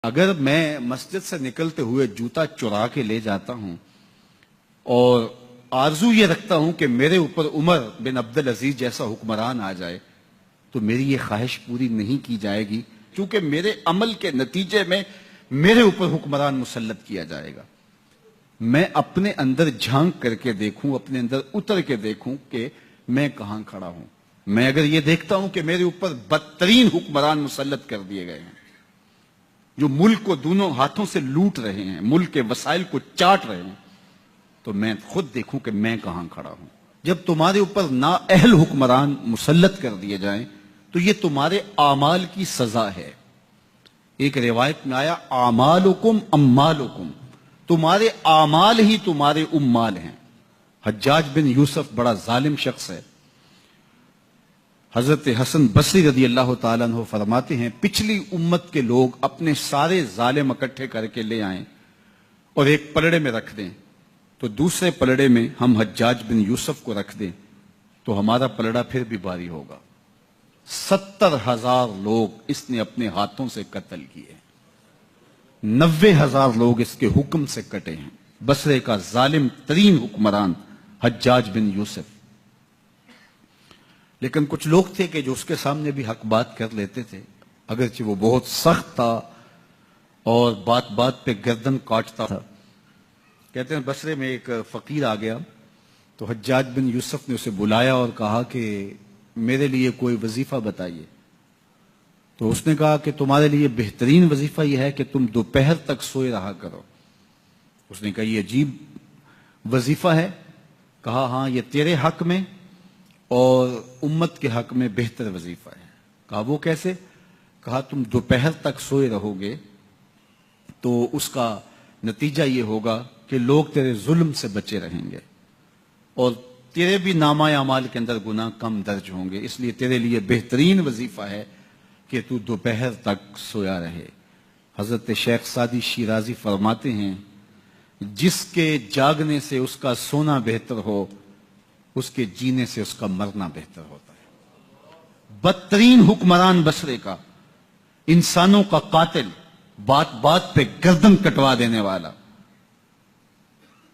اگر میں مسجد سے نکلتے ہوئے جوتا چرا کے لے جاتا ہوں اور آرزو یہ رکھتا ہوں کہ میرے اوپر عمر بن عبدالعزیز جیسا حکمران آ جائے، تو میری یہ خواہش پوری نہیں کی جائے گی، کیونکہ میرے عمل کے نتیجے میں میرے اوپر حکمران مسلط کیا جائے گا۔ میں اپنے اندر جھانک کر کے دیکھوں، اپنے اندر اتر کے دیکھوں کہ میں کہاں کھڑا ہوں۔ میں اگر یہ دیکھتا ہوں کہ میرے اوپر بدترین حکمران مسلط کر دیے گئے ہیں، جو ملک کو دونوں ہاتھوں سے لوٹ رہے ہیں، ملک کے وسائل کو چاٹ رہے ہیں، تو میں خود دیکھوں کہ میں کہاں کھڑا ہوں۔ جب تمہارے اوپر نااہل حکمران مسلط کر دیے جائیں تو یہ تمہارے اعمال کی سزا ہے۔ ایک روایت میں آیا اعمالکم اموالکم، تمہارے اعمال ہی تمہارے اموال ہیں۔ حجاج بن یوسف بڑا ظالم شخص ہے۔ حضرت حسن بصری رضی اللہ تعالیٰ عنہ فرماتے ہیں پچھلی امت کے لوگ اپنے سارے ظالم اکٹھے کر کے لے آئیں اور ایک پلڑے میں رکھ دیں، تو دوسرے پلڑے میں ہم حجاج بن یوسف کو رکھ دیں تو ہمارا پلڑا پھر بھی بھاری ہوگا۔ 70,000 لوگ اس نے اپنے ہاتھوں سے قتل کیے، 90,000 لوگ اس کے حکم سے کٹے ہیں۔ بصرے کا ظالم ترین حکمران حجاج بن یوسف۔ لیکن کچھ لوگ تھے کہ جو اس کے سامنے بھی حق بات کر لیتے تھے، اگرچہ وہ بہت سخت تھا اور بات بات پہ گردن کاٹتا تھا۔ کہتے ہیں بصرے میں ایک فقیر آ گیا تو حجاج بن یوسف نے اسے بلایا اور کہا کہ میرے لیے کوئی وظیفہ بتائیے۔ تو اس نے کہا کہ تمہارے لیے بہترین وظیفہ یہ ہے کہ تم دوپہر تک سوئے رہا کرو۔ اس نے کہا یہ عجیب وظیفہ ہے۔ کہا ہاں یہ تیرے حق میں اور امت کے حق میں بہتر وظیفہ ہے۔ کہا وہ کیسے؟ کہا تم دوپہر تک سوئے رہو گے تو اس کا نتیجہ یہ ہوگا کہ لوگ تیرے ظلم سے بچے رہیں گے اور تیرے بھی نامہ اعمال کے اندر گناہ کم درج ہوں گے، اس لیے تیرے لیے بہترین وظیفہ ہے کہ تو دوپہر تک سویا رہے۔ حضرت شیخ سعدی شیرازی فرماتے ہیں جس کے جاگنے سے اس کا سونا بہتر ہو، اس کے جینے سے اس کا مرنا بہتر ہوتا ہے۔ بدترین حکمران بصرے کا، انسانوں کا قاتل، بات بات پہ گردن کٹوا دینے والا۔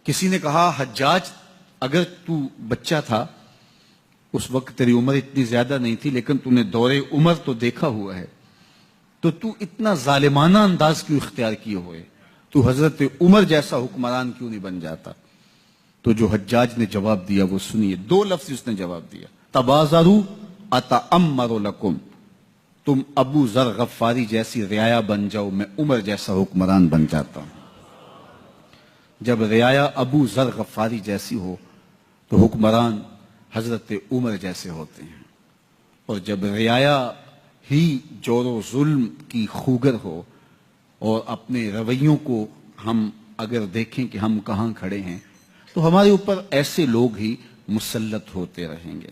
کسی نے کہا حجاج اگر تو بچہ تھا، اس وقت تیری عمر اتنی زیادہ نہیں تھی، لیکن تو نے دور عمر تو دیکھا ہوا ہے، تو اتنا ظالمانہ انداز کیوں اختیار کیے ہوئے؟ تو حضرت عمر جیسا حکمران کیوں نہیں بن جاتا؟ تو جو حجاج نے جواب دیا وہ سنیے، 2 لفظ اس نے جواب دیا، تبازروا اتامر لکم، تم ابو ذر غفاری جیسی رعایا بن جاؤ، میں عمر جیسا حکمران بن جاتا ہوں۔ جب رعایا ابو ذر غفاری جیسی ہو تو حکمران حضرت عمر جیسے ہوتے ہیں، اور جب رعایا ہی جور و ظلم کی خوگر ہو اور اپنے رویوں کو ہم اگر دیکھیں کہ ہم کہاں کھڑے ہیں تو ہمارے اوپر ایسے لوگ ہی مسلط ہوتے رہیں گے۔